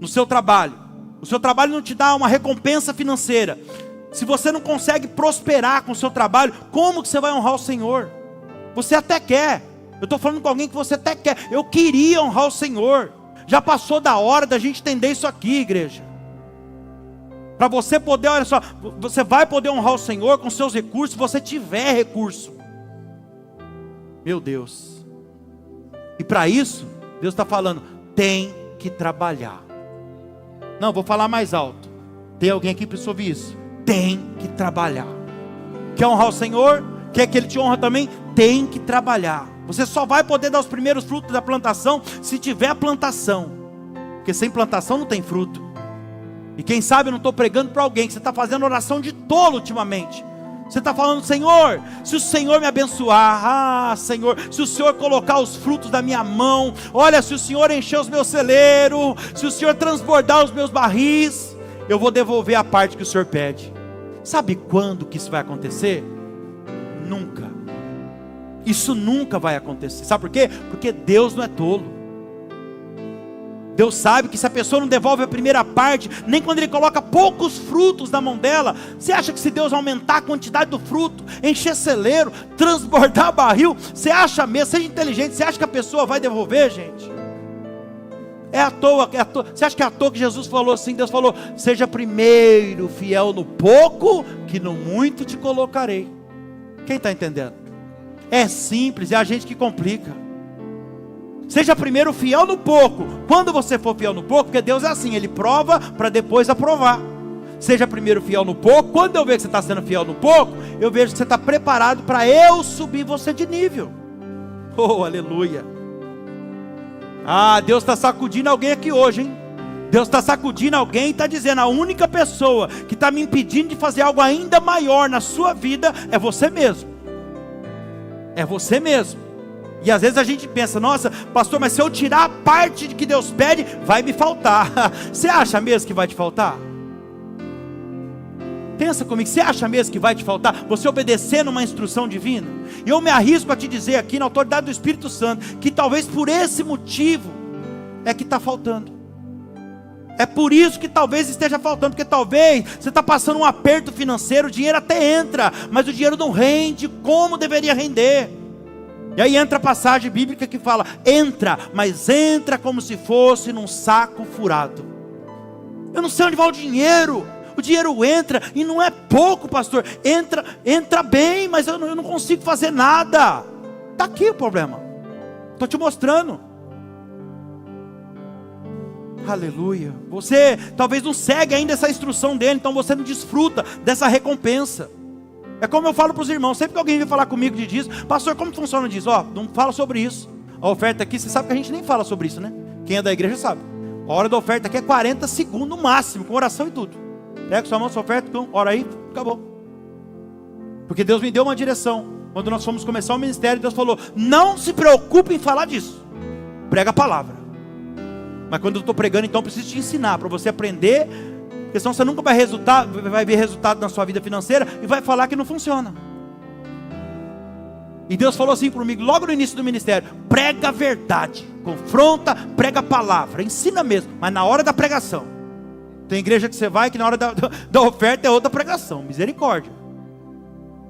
no seu trabalho, o seu trabalho não te dá uma recompensa financeira, se você não consegue prosperar com o seu trabalho, como que você vai honrar o Senhor? Você até quer, eu estou falando com alguém que você até quer, eu queria honrar o Senhor, já passou da hora da gente entender isso aqui, igreja. Para você poder, olha só, você vai poder honrar o Senhor com seus recursos, se você tiver recurso. Meu Deus. E para isso, Deus está falando, tem que trabalhar. Não, vou falar mais alto. Tem alguém aqui que precisa ouvir isso? Tem que trabalhar. Quer honrar o Senhor? Quer que Ele te honra também? Tem que trabalhar. Você só vai poder dar os primeiros frutos da plantação se tiver a plantação. Porque sem plantação não tem fruto. E quem sabe eu não estou pregando para alguém que você está fazendo oração de tolo ultimamente. Você está falando, Senhor, se o Senhor me abençoar, Senhor, se o Senhor colocar os frutos da minha mão, olha, se o Senhor encher os meus celeiros, se o Senhor transbordar os meus barris, eu vou devolver a parte que o Senhor pede. Sabe quando que isso vai acontecer? Nunca. Isso nunca vai acontecer. Sabe por quê? Porque Deus não é tolo. Deus sabe que se a pessoa não devolve a primeira parte, nem quando Ele coloca poucos frutos na mão dela, você acha que se Deus aumentar a quantidade do fruto, encher celeiro, transbordar barril, você acha mesmo, seja inteligente, você acha que a pessoa vai devolver, gente? É à toa. Você acha que é à toa que Jesus falou assim? Deus falou, seja primeiro fiel no pouco, que no muito te colocarei. Quem está entendendo? É simples, é a gente que complica. Seja primeiro fiel no pouco. Quando você for fiel no pouco, porque Deus é assim, Ele prova para depois aprovar. Seja primeiro fiel no pouco. Quando eu vejo que você está sendo fiel no pouco, eu vejo que você está preparado para eu subir você de nível. Oh, aleluia. Ah, Deus está sacudindo alguém aqui hoje, hein? Deus está sacudindo alguém e está dizendo, a única pessoa que está me impedindo de fazer algo ainda maior na sua vida, é você mesmo. É você mesmo. E às vezes a gente pensa, nossa, pastor, mas se eu tirar a parte que Deus pede, vai me faltar. Você acha mesmo que vai te faltar? Pensa comigo, você acha mesmo que vai te faltar? Você obedecendo uma instrução divina? E eu me arrisco a te dizer aqui, na autoridade do Espírito Santo, que talvez por esse motivo, é que está faltando. É por isso que talvez esteja faltando, porque talvez você está passando um aperto financeiro, o dinheiro até entra, mas o dinheiro não rende como deveria render. E aí entra a passagem bíblica que fala, entra, mas entra como se fosse num saco furado. Eu não sei onde vai o dinheiro entra, e não é pouco, pastor, entra bem, mas eu não consigo fazer nada. Está aqui o problema, estou te mostrando. Aleluia. Você talvez não segue ainda essa instrução dele, então você não desfruta dessa recompensa. É como eu falo para os irmãos, sempre que alguém vem falar comigo de dízimo, pastor, como funciona o dízimo? Não fala sobre isso. A oferta aqui, você sabe que a gente nem fala sobre isso, né? Quem é da igreja sabe. A hora da oferta aqui é 40 segundos no máximo, com oração e tudo. Pega sua mão, sua oferta, então, ora aí, acabou. Porque Deus me deu uma direção. Quando nós fomos começar o ministério, Deus falou, não se preocupe em falar disso. Prega a palavra. Mas quando eu estou pregando, então eu preciso te ensinar, para você aprender, porque senão você nunca vai ver resultado na sua vida financeira, e vai falar que não funciona. E Deus falou assim comigo, logo no início do ministério, prega a verdade, confronta, prega a palavra, ensina mesmo, mas na hora da pregação. Tem igreja que você vai, que na hora da oferta é outra pregação, misericórdia.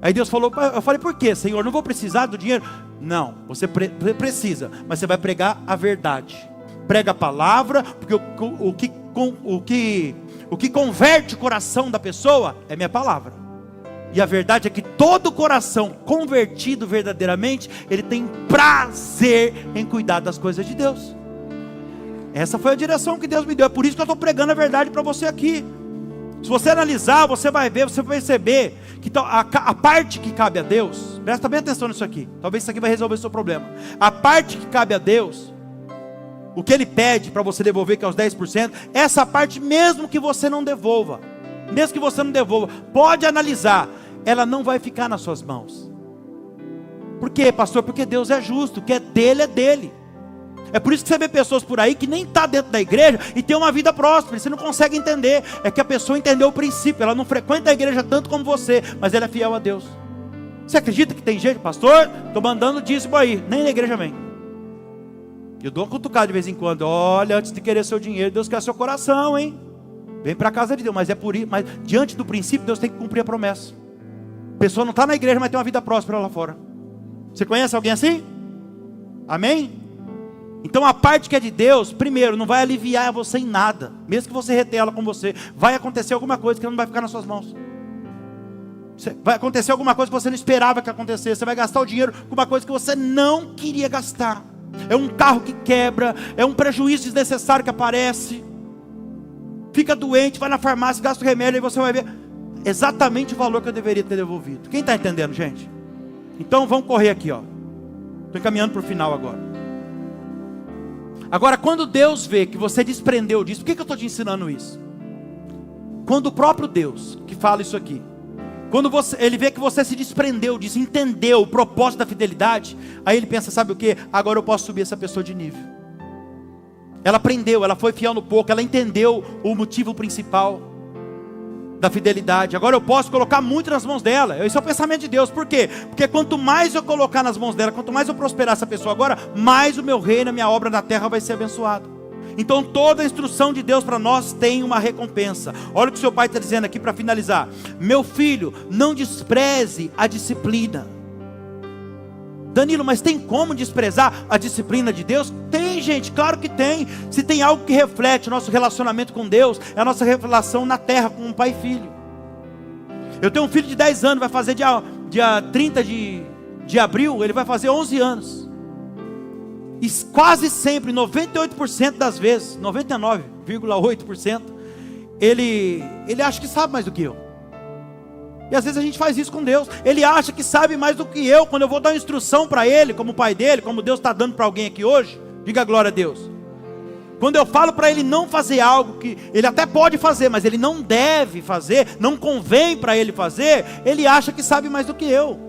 Aí Deus falou, eu falei, por quê, Senhor, não vou precisar do dinheiro? Não, você precisa, mas você vai pregar a verdade. Prega a palavra, porque o que converte o coração da pessoa é minha palavra. E a verdade é que todo coração convertido verdadeiramente, ele tem prazer em cuidar das coisas de Deus. Essa foi a direção que Deus me deu. É por isso que eu estou pregando a verdade para você aqui. Se você analisar, você vai ver, você vai perceber que a parte que cabe a Deus, presta bem atenção nisso aqui, talvez isso aqui vai resolver o seu problema. A parte que cabe a Deus o que Ele pede para você devolver, que é os 10%, essa parte mesmo que você não devolva, pode analisar, ela não vai ficar nas suas mãos. Por quê, pastor? Porque Deus é justo, o que é dele é dele. É por isso que você vê pessoas por aí que nem está dentro da igreja e tem uma vida próspera, você não consegue entender. É que a pessoa entendeu o princípio, ela não frequenta a igreja tanto como você, mas ela é fiel a Deus. Você acredita que tem gente, pastor, estou mandando dízimo aí, nem na igreja vem. Eu dou uma cutucada de vez em quando, olha, antes de querer seu dinheiro, Deus quer seu coração, hein? Vem para a casa de Deus, mas é por isso, mas diante do princípio, Deus tem que cumprir a promessa. A pessoa não está na igreja, mas tem uma vida próspera lá fora. Você conhece alguém assim? Amém? Então a parte que é de Deus, primeiro, não vai aliviar você em nada. Mesmo que você retenha ela com você, vai acontecer alguma coisa que não vai ficar nas suas mãos. Vai acontecer alguma coisa que você não esperava que acontecesse. Você vai gastar o dinheiro com uma coisa que você não queria gastar. É um carro que quebra, é um prejuízo desnecessário que aparece. Fica doente, vai na farmácia, gasta o remédio, e você vai ver exatamente o valor que eu deveria ter devolvido. Quem está entendendo, gente? Então vamos correr aqui, ó. Estou encaminhando para o final agora. Agora, quando Deus vê que você desprendeu disso, por que eu estou te ensinando isso? Quando o próprio Deus, que fala isso aqui, quando Ele vê que você se desprendeu disso, entendeu o propósito da fidelidade, aí Ele pensa, sabe o que? Agora eu posso subir essa pessoa de nível. Ela aprendeu, ela foi fiel no pouco, ela entendeu o motivo principal da fidelidade. Agora eu posso colocar muito nas mãos dela. Esse é o pensamento de Deus. Por quê? Porque quanto mais eu colocar nas mãos dela, quanto mais eu prosperar essa pessoa agora, mais o meu reino, a minha obra na terra vai ser abençoada. Então toda a instrução de Deus para nós tem uma recompensa. Olha o que o seu pai está dizendo aqui para finalizar. Meu filho, não despreze a disciplina. Danilo, mas tem como desprezar a disciplina de Deus? Tem, gente, claro que tem. Se tem algo que reflete o nosso relacionamento com Deus, é a nossa relação na terra com um pai e filho. Eu tenho um filho de 10 anos, vai fazer dia 30 de abril, ele vai fazer 11 anos. E quase sempre, 98% das vezes, 99,8%, ele acha que sabe mais do que eu. E às vezes a gente faz isso com Deus. Ele acha que sabe mais do que eu. Quando eu vou dar uma instrução para ele, como pai dele, como Deus está dando para alguém aqui hoje, diga glória a Deus. Quando eu falo para ele não fazer algo que ele até pode fazer, mas ele não deve fazer, não convém para ele fazer, ele acha que sabe mais do que eu.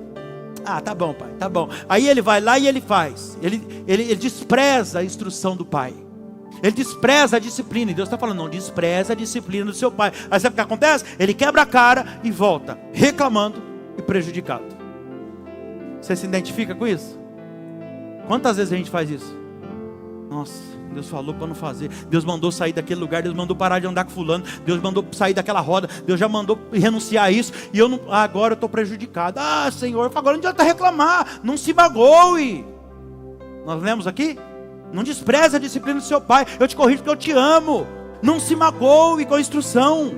Ah, tá bom, pai, tá bom. Aí ele vai lá e ele faz. Ele despreza a instrução do pai. Ele despreza a disciplina. E Deus está falando, não despreza a disciplina do seu pai. Aí sabe o que acontece? Ele quebra a cara e volta reclamando e prejudicado. Você se identifica com isso? Quantas vezes a gente faz isso? Nossa, Deus falou para não fazer. Deus mandou sair daquele lugar. Deus mandou parar de andar com fulano. Deus mandou sair daquela roda. Deus já mandou renunciar a isso. E eu não, agora eu estou prejudicado. Ah, Senhor, agora não adianta reclamar. Não se magoe. Nós lemos aqui? Não despreze a disciplina do seu pai. Eu te corrijo porque eu te amo. Não se magoe com a instrução.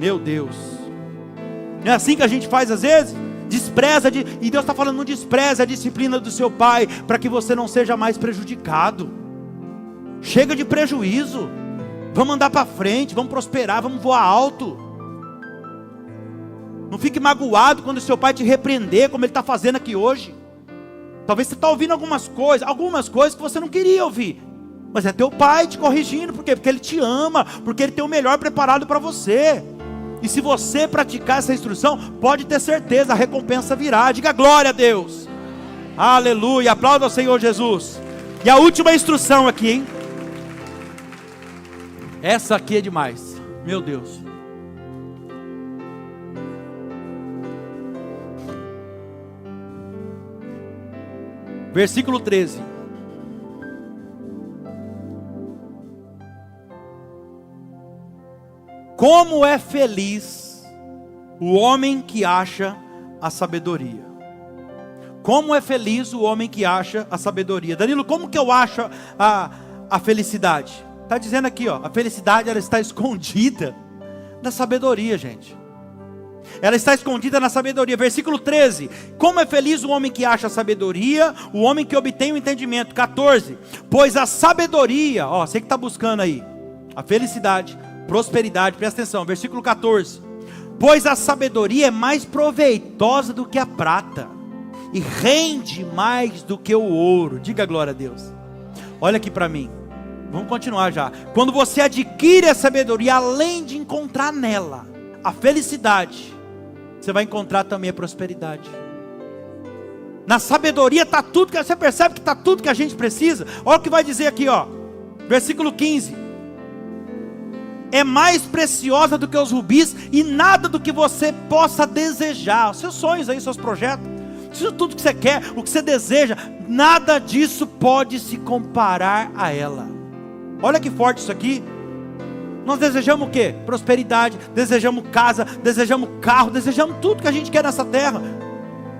Meu Deus. Não é assim que a gente faz às vezes? E Deus está falando, não despreze a disciplina do seu pai, para que você não seja mais prejudicado. Chega de prejuízo. Vamos andar para frente, vamos prosperar, vamos voar alto. Não fique magoado quando o seu pai te repreender, como ele está fazendo aqui hoje. Talvez você está ouvindo algumas coisas que você não queria ouvir. Mas é teu pai te corrigindo. Por quê? Porque ele te ama. Porque ele tem o melhor preparado para você. E se você praticar essa instrução, pode ter certeza, a recompensa virá. Diga glória a Deus. Aleluia. Aplauda ao Senhor Jesus. E a última instrução aqui, hein? Essa aqui é demais. Meu Deus. Versículo 13. Como é feliz o homem que acha a sabedoria. Como é feliz o homem que acha a sabedoria. Danilo, como que eu acho a felicidade? Está dizendo aqui, ó, a felicidade ela está escondida na sabedoria, gente. Ela está escondida na sabedoria. Versículo 13. Como é feliz o homem que acha a sabedoria, o homem que obtém o entendimento. 14. Pois a sabedoria, ó, você que está buscando aí, a felicidade, prosperidade, presta atenção, versículo 14. Pois a sabedoria é mais proveitosa do que a prata, e rende mais do que o ouro. Diga glória a Deus. Olha aqui para mim. Vamos continuar já. Quando você adquire a sabedoria, além de encontrar nela a felicidade, você vai encontrar também a prosperidade. Na sabedoria está tudo, você percebe que está tudo que a gente precisa. Olha o que vai dizer aqui, ó, versículo 15. É mais preciosa do que os rubis, e nada do que você possa desejar. Os seus sonhos aí, seus projetos, tudo que você quer, o que você deseja, nada disso pode se comparar a ela. Olha que forte isso aqui. Nós desejamos o quê? Prosperidade, desejamos casa, desejamos carro, desejamos tudo que a gente quer nessa terra.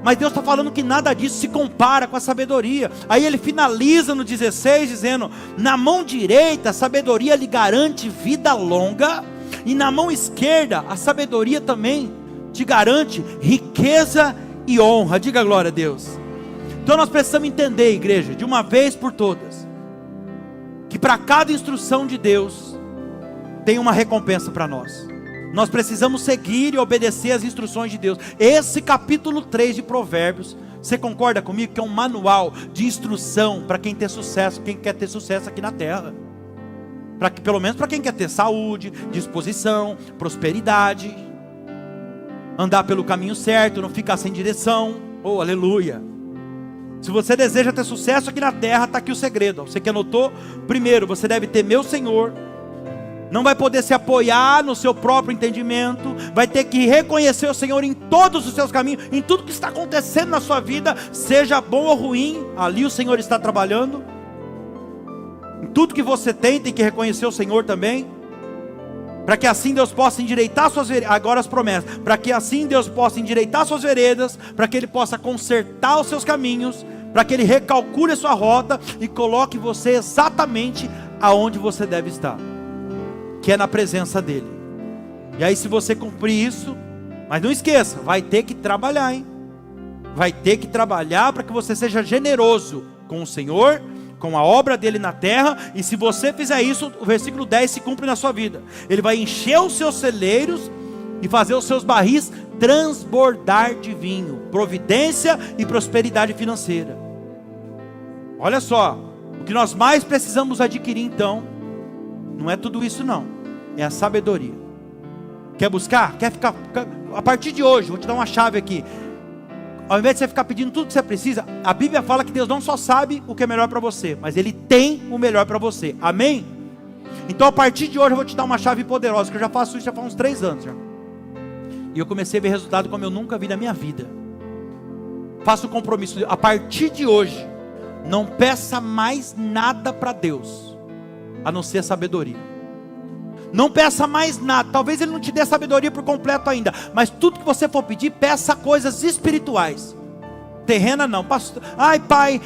Mas Deus está falando que nada disso se compara com a sabedoria. Aí ele finaliza no 16 dizendo: na mão direita a sabedoria lhe garante vida longa, e na mão esquerda a sabedoria também te garante riqueza e honra. Diga glória a Deus. Então nós precisamos entender, igreja, de uma vez por todas, que para cada instrução de Deus tem uma recompensa para nós. Nós precisamos seguir e obedecer as instruções de Deus. Esse capítulo 3 de Provérbios, você concorda comigo que é um manual de instrução para quem ter sucesso, quem quer ter sucesso aqui na terra, pelo menos para quem quer ter saúde, disposição, prosperidade, andar pelo caminho certo, não ficar sem direção. Oh, aleluia. Se você deseja ter sucesso aqui na terra, está aqui o segredo. Você que anotou? Primeiro, você deve temer o Senhor. Não vai poder se apoiar no seu próprio entendimento. Vai ter que reconhecer o Senhor em todos os seus caminhos, em tudo que está acontecendo na sua vida, seja bom ou ruim, ali o Senhor está trabalhando. Em tudo que você tem que reconhecer o Senhor também, para que assim Deus possa endireitar suas veredas. Agora as promessas, para que assim Deus possa endireitar suas veredas, para que Ele possa consertar os seus caminhos, para que Ele recalcule a sua rota e coloque você exatamente aonde você deve estar, que é na presença dEle. E aí, se você cumprir isso, mas não esqueça, vai ter que trabalhar, hein? Vai ter que trabalhar para que você seja generoso com o Senhor, com a obra dEle na terra. E se você fizer isso, o versículo 10 se cumpre na sua vida. Ele vai encher os seus celeiros e fazer os seus barris transbordar de vinho, providência e prosperidade financeira. Olha só, o que nós mais precisamos adquirir então, não é tudo isso não, é a sabedoria. Quer buscar? Quer ficar? A partir de hoje, vou te dar uma chave aqui. Ao invés de você ficar pedindo tudo que você precisa, a Bíblia fala que Deus não só sabe o que é melhor para você, mas Ele tem o melhor para você. Amém? Então a partir de hoje eu vou te dar uma chave poderosa, que eu já faço isso já faz uns 3 anos já. E eu comecei a ver resultado como eu nunca vi na minha vida. Faça o compromisso, a partir de hoje, não peça mais nada para Deus, a não ser sabedoria. Não peça mais nada. Talvez Ele não te dê sabedoria por completo ainda, mas tudo que você for pedir, peça coisas espirituais. Terrena não. Pastor, ai pai,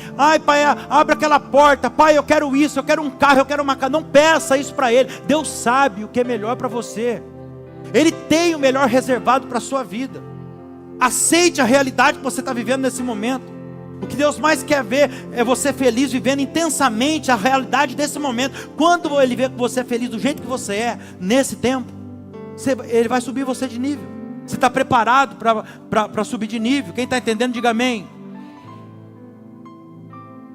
abre aquela porta. Pai, eu quero isso, eu quero um carro, eu quero uma casa. Não peça isso para Ele. Deus sabe o que é melhor para você. Ele tem o melhor reservado para a sua vida. Aceite a realidade que você está vivendo nesse momento. O que Deus mais quer ver é você feliz, vivendo intensamente a realidade desse momento. Quando Ele vê que você é feliz do jeito que você é, nesse tempo, Ele vai subir você de nível. Você está preparado para subir de nível? Quem está entendendo, diga amém.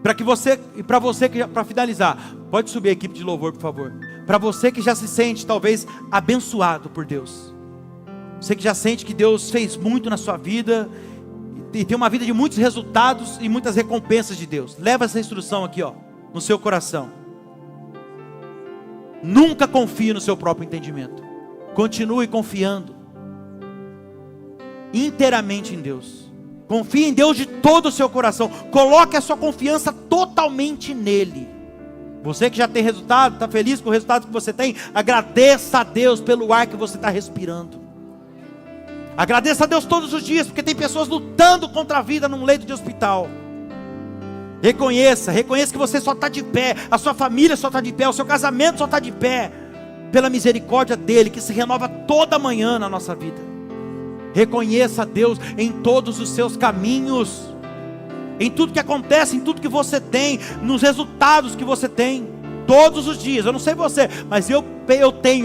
Para finalizar, pode subir a equipe de louvor, por favor. Para você que já se sente talvez abençoado por Deus, você que já sente que Deus fez muito na sua vida e tem uma vida de muitos resultados e muitas recompensas de Deus, leva essa instrução aqui, ó, no seu coração. Nunca confie no seu próprio entendimento. Continue confiando inteiramente em Deus. Confie em Deus de todo o seu coração. Coloque a sua confiança totalmente nele. Você que já tem resultado, está feliz com o resultado que você tem, agradeça a Deus pelo ar que você está respirando. Agradeça a Deus todos os dias, porque tem pessoas lutando contra a vida num leito de hospital. Reconheça que você só está de pé, a sua família só está de pé, o seu casamento só está de pé, pela misericórdia dEle, que se renova toda manhã na nossa vida. Reconheça a Deus em todos os seus caminhos, em tudo que acontece, em tudo que você tem, nos resultados que você tem, todos os dias. Eu não sei você, mas eu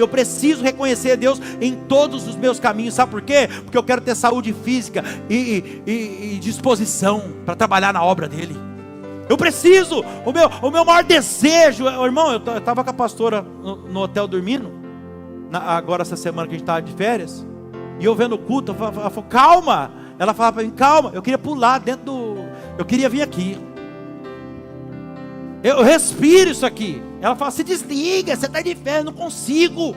preciso reconhecer a Deus em todos os meus caminhos. Sabe por quê? Porque eu quero ter saúde física e disposição para trabalhar na obra dEle. Eu preciso, o meu maior desejo, irmão, eu estava com a pastora no hotel dormindo, agora essa semana que a gente estava de férias, e eu vendo o culto, ela falou, calma, ela falava para mim, calma, eu queria pular eu queria vir aqui, eu respiro isso aqui. Ela fala, se desliga, você está de férias, não consigo.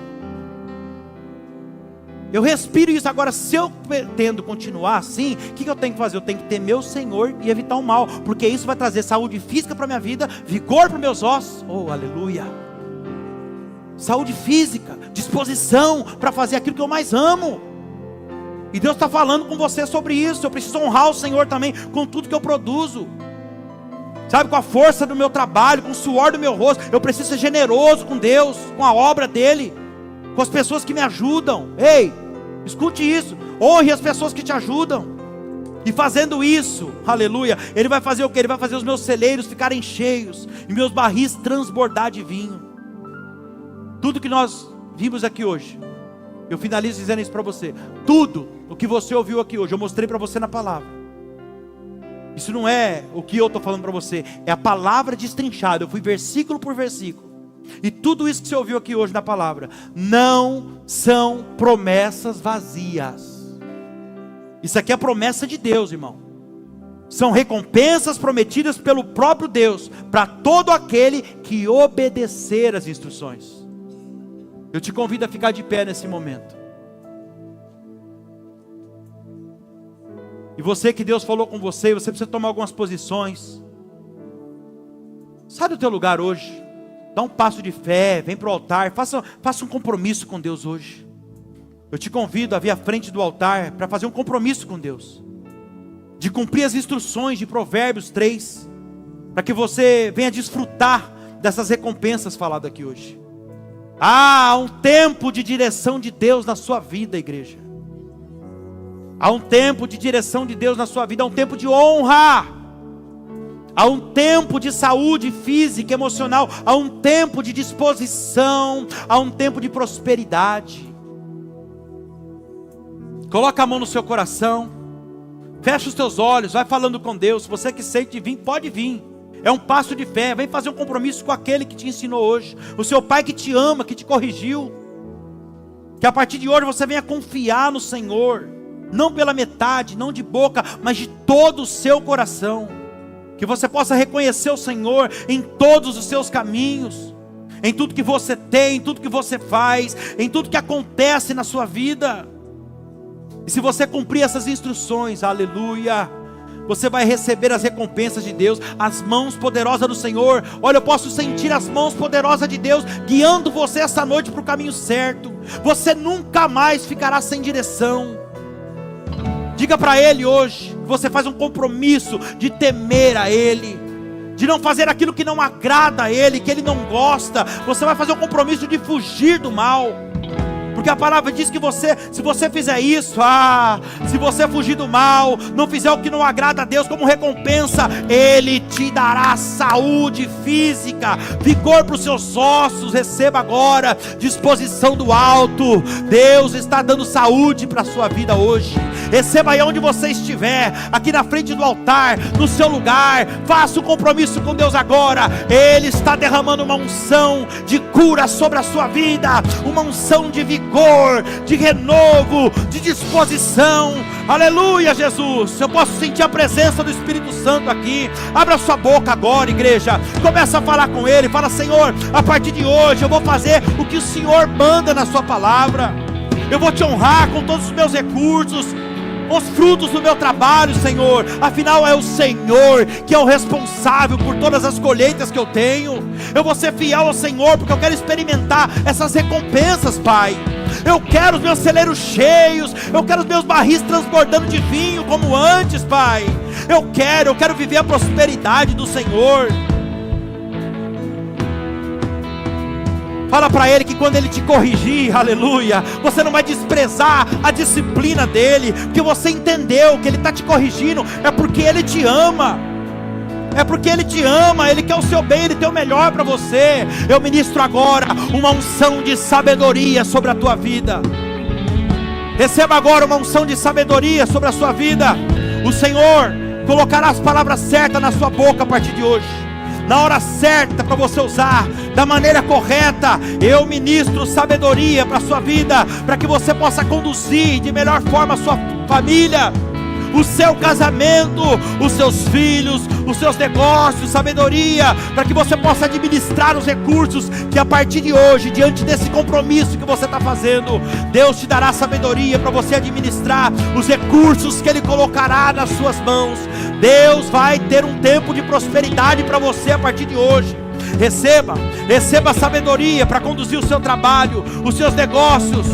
Eu respiro isso. Agora, se eu pretendo continuar assim, o que eu tenho que fazer? Eu tenho que temer o Senhor e evitar o mal, porque isso vai trazer saúde física para a minha vida, vigor para os meus ossos, oh aleluia, saúde física, disposição para fazer aquilo que eu mais amo. E Deus está falando com você sobre isso. Eu preciso honrar o Senhor também com tudo que eu produzo, sabe, com a força do meu trabalho, com o suor do meu rosto. Eu preciso ser generoso com Deus, com a obra dEle, com as pessoas que me ajudam. Ei, escute isso, honre as pessoas que te ajudam. E fazendo isso, aleluia, Ele vai fazer o que? Ele vai fazer os meus celeiros ficarem cheios, e meus barris transbordar de vinho. Tudo que nós vimos aqui hoje, eu finalizo dizendo isso para você. Tudo o que você ouviu aqui hoje, eu mostrei para você na palavra. Isso não é o que eu estou falando para você, é a palavra destrinchada. Eu fui versículo por versículo. E tudo isso que você ouviu aqui hoje na palavra, não são promessas vazias. Isso aqui é a promessa de Deus, irmão. São recompensas prometidas pelo próprio Deus, para todo aquele que obedecer as instruções. Eu te convido a ficar de pé nesse momento. E você que Deus falou com você, você precisa tomar algumas posições. Sai do teu lugar hoje, dá um passo de fé, vem para o altar, faça um compromisso com Deus hoje. Eu te convido a vir à frente do altar para fazer um compromisso com Deus, de cumprir as instruções de Provérbios 3, para que você venha desfrutar dessas recompensas faladas aqui hoje. Há um tempo de direção de Deus na sua vida, igreja. Há um tempo de direção de Deus na sua vida, há um tempo de honra, há um tempo de saúde física, emocional, há um tempo de disposição, há um tempo de prosperidade. Coloca a mão no seu coração, fecha os teus olhos, vai falando com Deus. Se você que sente vir, pode vir. É um passo de fé, vem fazer um compromisso com aquele que te ensinou hoje, o seu pai que te ama, que te corrigiu. Que a partir de hoje você venha confiar no Senhor, não pela metade, não de boca, mas de todo o seu coração. Que você possa reconhecer o Senhor em todos os seus caminhos, em tudo que você tem, em tudo que você faz, em tudo que acontece na sua vida. E se você cumprir essas instruções, aleluia, você vai receber as recompensas de Deus, as mãos poderosas do Senhor. Olha, eu posso sentir as mãos poderosas de Deus guiando você essa noite para o caminho certo. Você nunca mais ficará sem direção. Diga para Ele hoje, você faz um compromisso de temer a Ele, de não fazer aquilo que não agrada a Ele, que Ele não gosta. Você vai fazer um compromisso de fugir do mal, porque a palavra diz que se você fizer isso, se você fugir do mal, não fizer o que não agrada a Deus, como recompensa, Ele te dará saúde física, vigor para os seus ossos. Receba agora disposição do alto. Deus está dando saúde para a sua vida hoje. Receba aí onde você estiver, aqui na frente do altar, no seu lugar. Faça um compromisso com Deus agora. Ele está derramando uma unção de cura sobre a sua vida, uma unção de vigor, de renovo, de disposição. Aleluia, Jesus. Eu posso sentir a presença do Espírito Santo aqui. Abra sua boca agora, igreja. Começa a falar com Ele. Fala: Senhor, a partir de hoje eu vou fazer o que o Senhor manda na sua palavra. Eu vou te honrar com todos os meus recursos, os frutos do meu trabalho, Senhor. Afinal é o Senhor que é o responsável por todas as colheitas que eu tenho. Eu vou ser fiel ao Senhor, porque eu quero experimentar essas recompensas, Pai. Eu quero os meus celeiros cheios, eu quero os meus barris transbordando de vinho como antes, Pai. Eu quero viver a prosperidade do Senhor. Fala para Ele que quando Ele te corrigir, aleluia, você não vai desprezar a disciplina dEle, porque você entendeu que Ele está te corrigindo, é porque Ele te ama. É porque Ele te ama, Ele quer o seu bem, Ele tem o melhor para você. Eu ministro agora uma unção de sabedoria sobre a tua vida. Receba agora uma unção de sabedoria sobre a sua vida. O Senhor colocará as palavras certas na sua boca a partir de hoje, na hora certa para você usar, da maneira correta. Eu ministro sabedoria para a sua vida, para que você possa conduzir de melhor forma a sua família, o seu casamento, os seus filhos, os seus negócios, sabedoria, para que você possa administrar os recursos que a partir de hoje, diante desse compromisso que você está fazendo, Deus te dará sabedoria para você administrar os recursos que Ele colocará nas suas mãos. Deus vai ter um tempo de prosperidade para você a partir de hoje. Receba sabedoria para conduzir o seu trabalho, os seus negócios,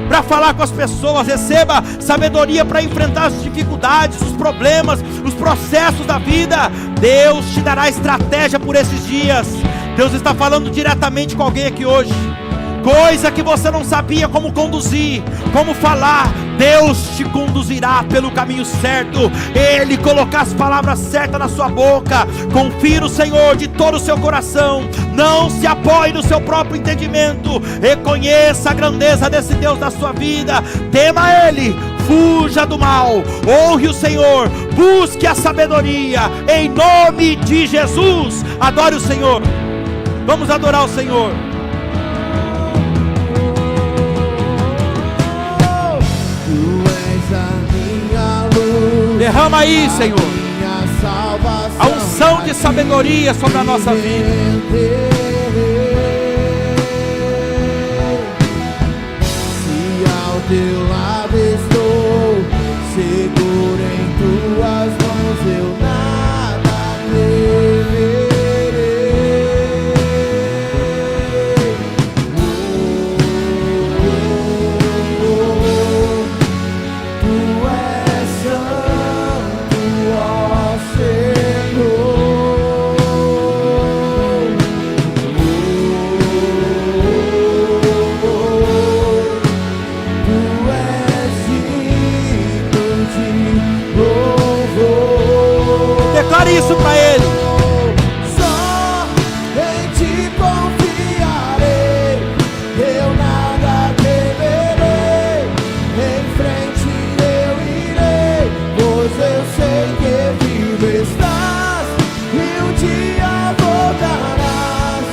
para falar com as pessoas. Receba sabedoria para enfrentar as dificuldades, os problemas, os processos da vida. Deus te dará estratégia por esses dias. Deus está falando diretamente com alguém aqui hoje. Coisa que você não sabia como conduzir, como falar, Deus te conduzirá pelo caminho certo. Ele colocar as palavras certas na sua boca. Confie no Senhor de todo o seu coração. Não se apoie no seu próprio entendimento. Reconheça a grandeza desse Deus na sua vida. Tema Ele, fuja do mal. Honre o Senhor, busque a sabedoria. Em nome de Jesus, adore o Senhor. Vamos adorar o Senhor. Derrama aí, Senhor, a unção de sabedoria sobre a nossa vida. Se ao teu lado estou, seguro em tuas mãos, eu nada temerei. Tu és santo, ó Senhor. Tu és digno de louvor. Declare isso para Ele. Só em ti confiarei, eu nada temerei. Em frente eu irei, pois eu sei que vivo estás e um dia voltarás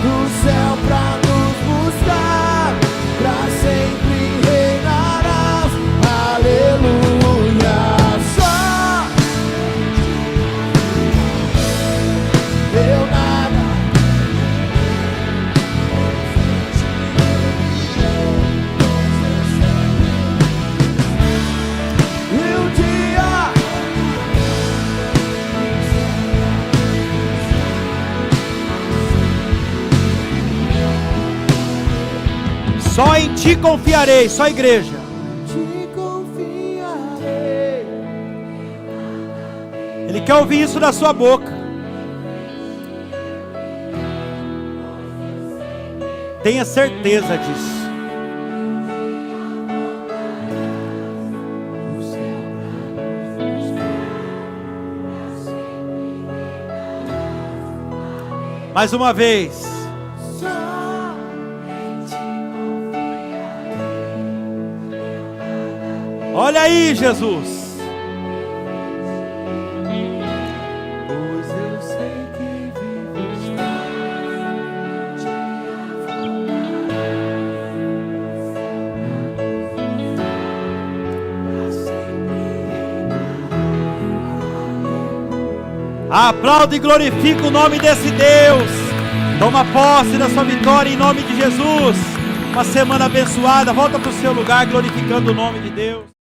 do céu pra nos buscar, pra sempre reinarás. Aleluia. Só eu nada. E um dia Só em Ti confiarei, só a igreja. te confiarei. Ele quer ouvir isso da sua boca. Tenha certeza disso. Mais uma vez. Olha aí, Jesus. Pois eu sei que vivo Aplauda e glorifica o nome desse Deus. Toma posse da sua vitória em nome de Jesus. Uma semana abençoada. Volta para o seu lugar glorificando o nome de Deus.